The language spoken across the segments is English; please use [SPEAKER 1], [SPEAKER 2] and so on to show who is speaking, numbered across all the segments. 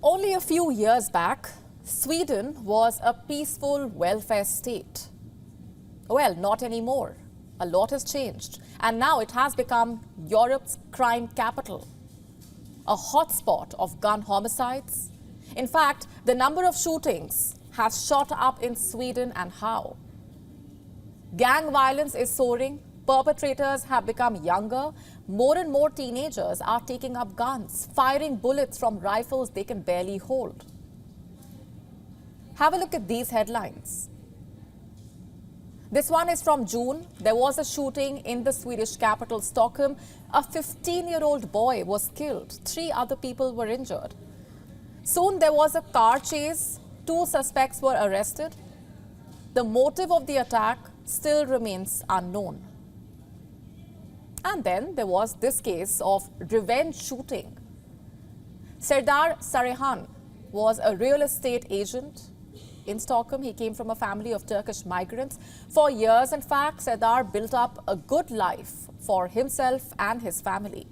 [SPEAKER 1] Only a few years back, Sweden was a peaceful welfare state. Well, not anymore. A lot has changed, and now it has become Europe's crime capital, a hotspot of gun homicides. In fact, the number of shootings has shot up in Sweden, and how? Gang violence is soaring. Perpetrators have become younger. More and more teenagers are taking up guns, firing bullets from rifles they can barely hold. Have a look at these headlines. This one is from June. There was a shooting in the Swedish capital, Stockholm. A 15-year-old boy was killed. 3 other people were injured. Soon there was a car chase. 2 suspects were arrested. The motive of the attack still remains unknown. And then there was this case of revenge shooting. Serdar Sarıhan was a real estate agent in Stockholm. He came from a family of Turkish migrants. For years, in fact, Serdar built up a good life for himself and his family.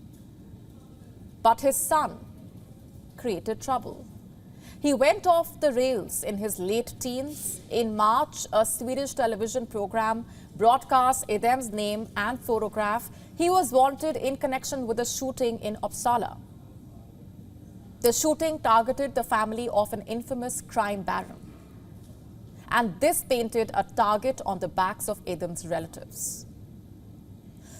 [SPEAKER 1] But his son created trouble. He went off the rails in his late teens. In March, a Swedish television program broadcast Edem's name and photograph. He was wanted in connection with a shooting in Uppsala. The shooting targeted the family of an infamous crime baron. And this painted a target on the backs of Edem's relatives.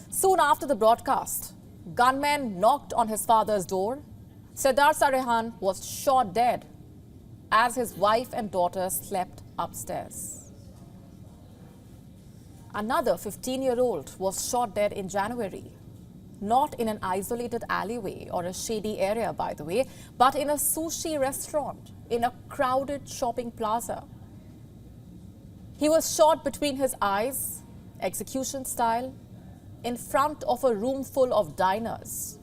[SPEAKER 1] Soon after the broadcast, gunmen knocked on his father's door. Serdar Sarıhan was shot dead as his wife and daughter slept upstairs. Another 15-year-old was shot dead in January. Not in an isolated alleyway or a shady area, by the way, but in a sushi restaurant in a crowded shopping plaza. He was shot between his eyes, execution style, in front of a room full of diners.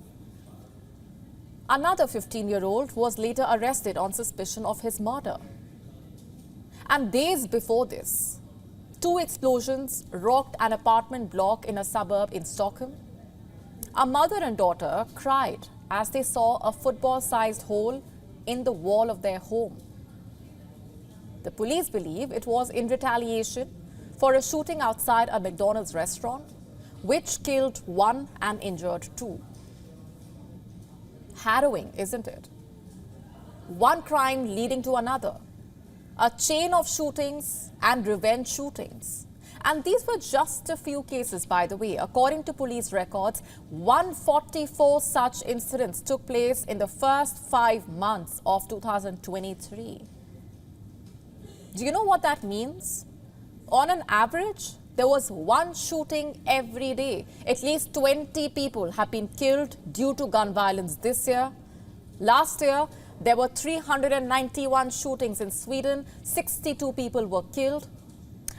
[SPEAKER 1] Another 15-year-old was later arrested on suspicion of his murder. And days before this, 2 explosions rocked an apartment block in a suburb in Stockholm. A mother and daughter cried as they saw a football-sized hole in the wall of their home. The police believe it was in retaliation for a shooting outside a McDonald's restaurant, which killed 1 and injured 2. Harrowing, isn't it? One crime leading to another. A chain of shootings and revenge shootings. And these were just a few cases, by the way. According to police records, 144 such incidents took place in the first 5 months of 2023. Do you know what that means? On an average, there was 1 shooting every day. At least 20 people have been killed due to gun violence this year. Last year, there were 391 shootings in Sweden. 62 people were killed.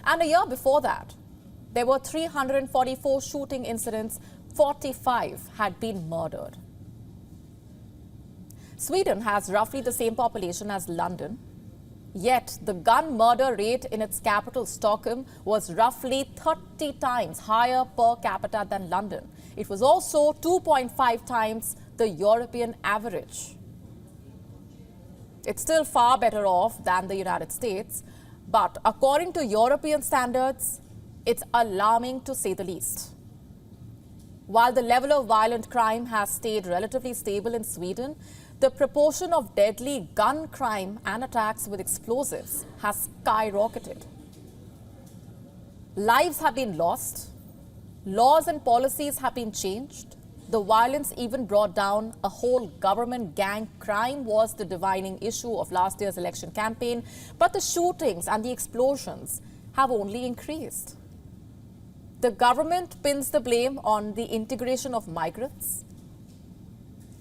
[SPEAKER 1] And a year before that, there were 344 shooting incidents. 45 had been murdered. Sweden has roughly the same population as London. Yet, the gun murder rate in its capital, Stockholm, was roughly 30 times higher per capita than London. It was also 2.5 times the European average. It's still far better off than the United States, but according to European standards, it's alarming to say the least. While the level of violent crime has stayed relatively stable in Sweden, the proportion of deadly gun crime and attacks with explosives has skyrocketed. Lives have been lost. Laws and policies have been changed. The violence even brought down a whole government. Gang crime was the defining issue of last year's election campaign, but the shootings and the explosions have only increased. The government pins the blame on the integration of migrants.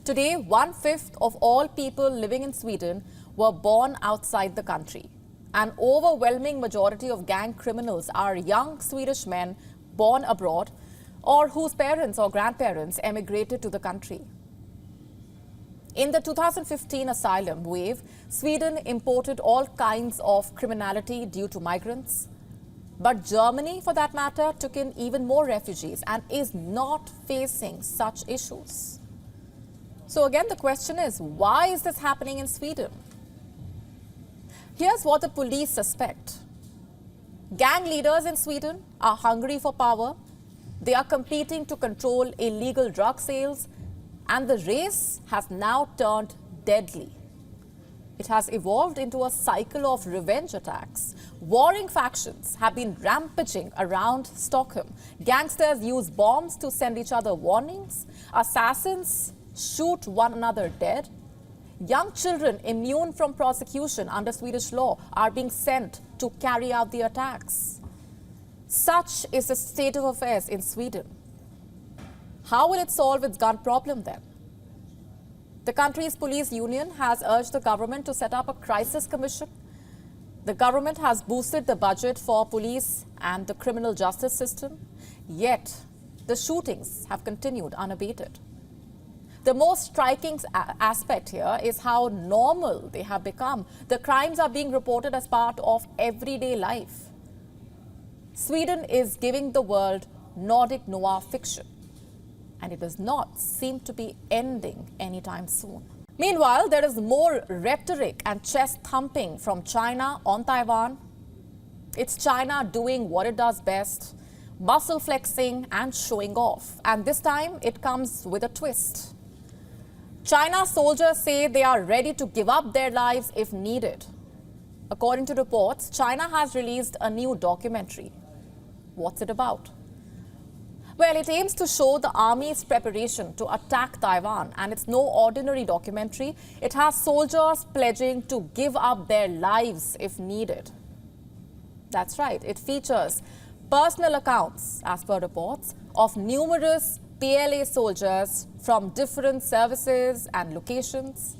[SPEAKER 1] Today, 1/5 of all people living in Sweden were born outside the country. An overwhelming majority of gang criminals are young Swedish men born abroad or whose parents or grandparents emigrated to the country. In the 2015 asylum wave, Sweden imported all kinds of criminality due to migrants. But Germany, for that matter, took in even more refugees and is not facing such issues. So again, the question is, why is this happening in Sweden? Here's what the police suspect. Gang leaders in Sweden are hungry for power. They are competing to control illegal drug sales, and the race has now turned deadly. It has evolved into a cycle of revenge attacks. Warring factions have been rampaging around Stockholm. Gangsters use bombs to send each other warnings. Assassins shoot one another dead. Young children immune from prosecution under Swedish law are being sent to carry out the attacks. Such is the state of affairs in Sweden. How will it solve its gun problem then? The country's police union has urged the government to set up a crisis commission. The government has boosted the budget for police and the criminal justice system, yet the shootings have continued unabated. The most striking aspect here is how normal they have become. The crimes are being reported as part of everyday life. Sweden is giving the world Nordic noir fiction, and it does not seem to be ending anytime soon. Meanwhile, there is more rhetoric and chest thumping from China on Taiwan. It's China doing what it does best, muscle flexing and showing off. And this time, it comes with a twist. China's soldiers say they are ready to give up their lives if needed. According to reports, China has released a new documentary. What's it about? Well, it aims to show the army's preparation to attack Taiwan, and it's no ordinary documentary. It has soldiers pledging to give up their lives if needed. That's right, it features personal accounts, as per reports, of numerous PLA soldiers from different services and locations.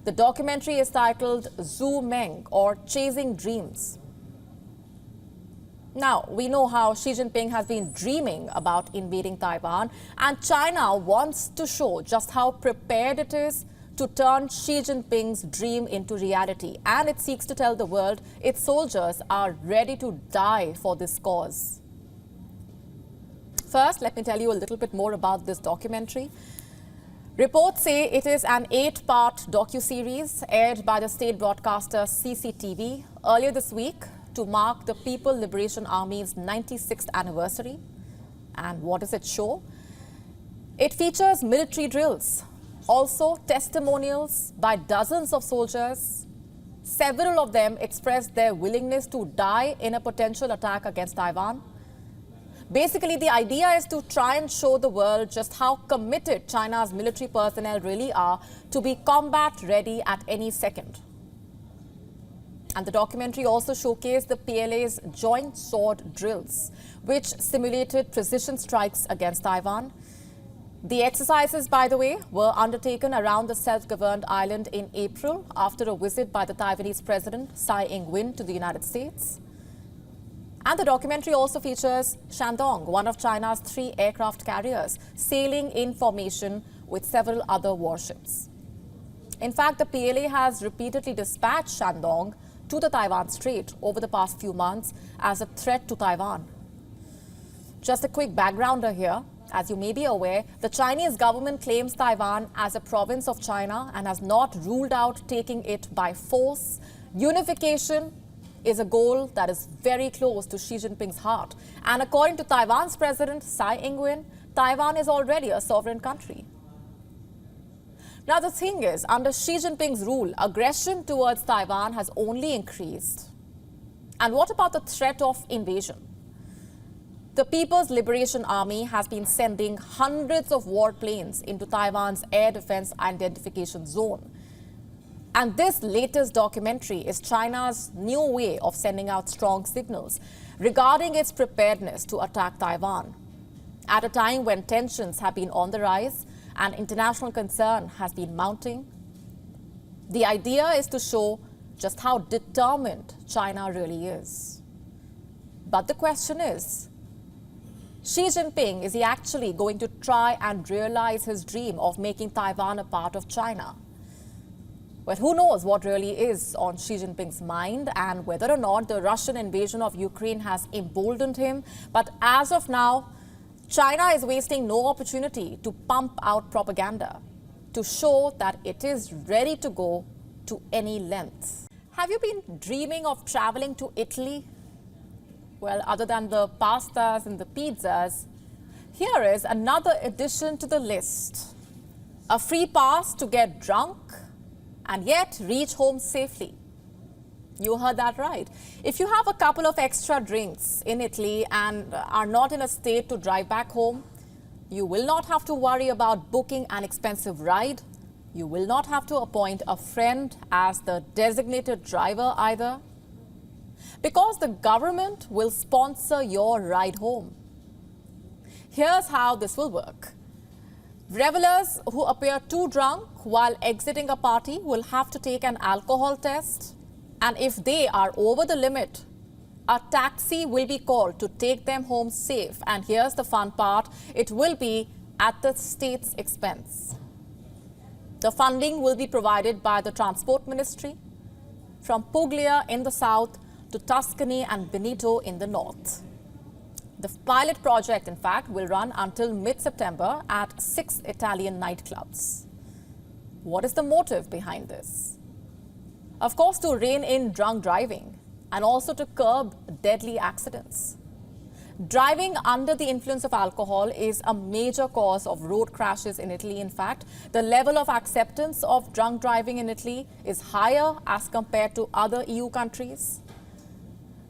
[SPEAKER 1] The documentary is titled Zhu Meng, or Chasing Dreams. Now, we know how Xi Jinping has been dreaming about invading Taiwan, and China wants to show just how prepared it is to turn Xi Jinping's dream into reality. And it seeks to tell the world its soldiers are ready to die for this cause. First, let me tell you a little bit more about this documentary. Reports say it is an 8-part docuseries aired by the state broadcaster CCTV earlier this week to mark the People Liberation Army's 96th anniversary. And what does it show? It features military drills, also testimonials by dozens of soldiers. Several of them expressed their willingness to die in a potential attack against Taiwan. Basically, the idea is to try and show the world just how committed China's military personnel really are to be combat ready at any second. And the documentary also showcased the PLA's joint sword drills, which simulated precision strikes against Taiwan. The exercises, by the way, were undertaken around the self-governed island in April after a visit by the Taiwanese President Tsai Ing-wen to the United States. And the documentary also features Shandong, one of China's 3 aircraft carriers, sailing in formation with several other warships. In fact, the PLA has repeatedly dispatched Shandong to the Taiwan Strait over the past few months as a threat to Taiwan. Just a quick backgrounder here. As you may be aware, the Chinese government claims Taiwan as a province of China and has not ruled out taking it by force. Unification is a goal that is very close to Xi Jinping's heart. And according to Taiwan's president, Tsai Ing-wen, Taiwan is already a sovereign country. Now, the thing is, under Xi Jinping's rule, aggression towards Taiwan has only increased. And what about the threat of invasion? The People's Liberation Army has been sending hundreds of warplanes into Taiwan's air defense identification zone. And this latest documentary is China's new way of sending out strong signals regarding its preparedness to attack Taiwan. At a time when tensions have been on the rise and international concern has been mounting, the idea is to show just how determined China really is. But the question is, Xi Jinping, is he actually going to try and realize his dream of making Taiwan a part of China? Well, who knows what really is on Xi Jinping's mind and whether or not the Russian invasion of Ukraine has emboldened him. But as of now, China is wasting no opportunity to pump out propaganda. to show that it is ready to go to any length. Have you been dreaming of traveling to Italy? Well, other than the pastas and the pizzas, here is another addition to the list. A free pass to get drunk and yet reach home safely. You heard that right. If you have a couple of extra drinks in Italy and are not in a state to drive back home, you will not have to worry about booking an expensive ride. You will not have to appoint a friend as the designated driver either, because the government will sponsor your ride home. Here's how this will work. Revelers who appear too drunk while exiting a party will have to take an alcohol test, and if they are over the limit, a taxi will be called to take them home safe. And here's the fun part, it will be at the state's expense. The funding will be provided by the Transport Ministry, from Puglia in the south to Tuscany and Veneto in the north. The pilot project, in fact, will run until mid-September at 6 Italian nightclubs. What is the motive behind this? Of course, to rein in drunk driving and also to curb deadly accidents. Driving under the influence of alcohol is a major cause of road crashes in Italy. In fact, the level of acceptance of drunk driving in Italy is higher as compared to other EU countries.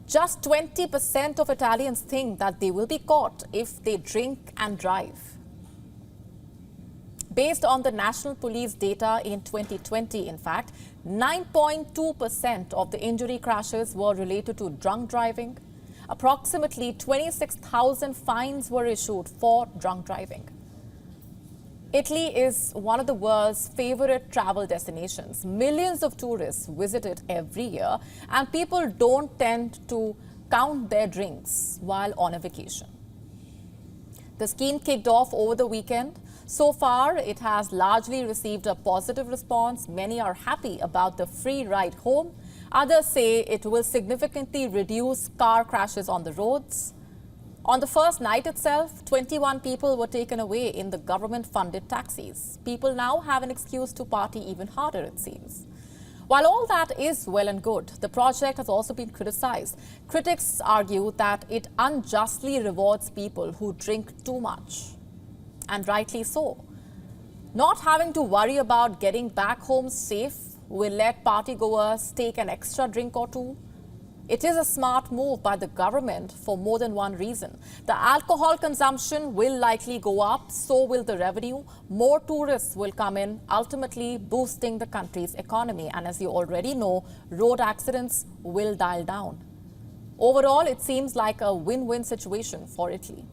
[SPEAKER 1] Just 20% of Italians think that they will be caught if they drink and drive. Based on the National Police data in 2020, in fact, 9.2% of the injury crashes were related to drunk driving. Approximately 26,000 fines were issued for drunk driving. Italy is one of the world's favorite travel destinations. Millions of tourists visit it every year, and people don't tend to count their drinks while on a vacation. The scheme kicked off over the weekend. So far, it has largely received a positive response. Many are happy about the free ride home. Others say it will significantly reduce car crashes on the roads. On the first night itself, 21 people were taken away in the government-funded taxis. People now have an excuse to party even harder, it seems. While all that is well and good, the project has also been criticized. Critics argue that it unjustly rewards people who drink too much, and rightly so. Not having to worry about getting back home safe will let partygoers take an extra drink or two. It is a smart move by the government for more than one reason. The alcohol consumption will likely go up, so will the revenue. More tourists will come in, ultimately boosting the country's economy. And as you already know, road accidents will dial down. Overall, it seems like a win-win situation for Italy.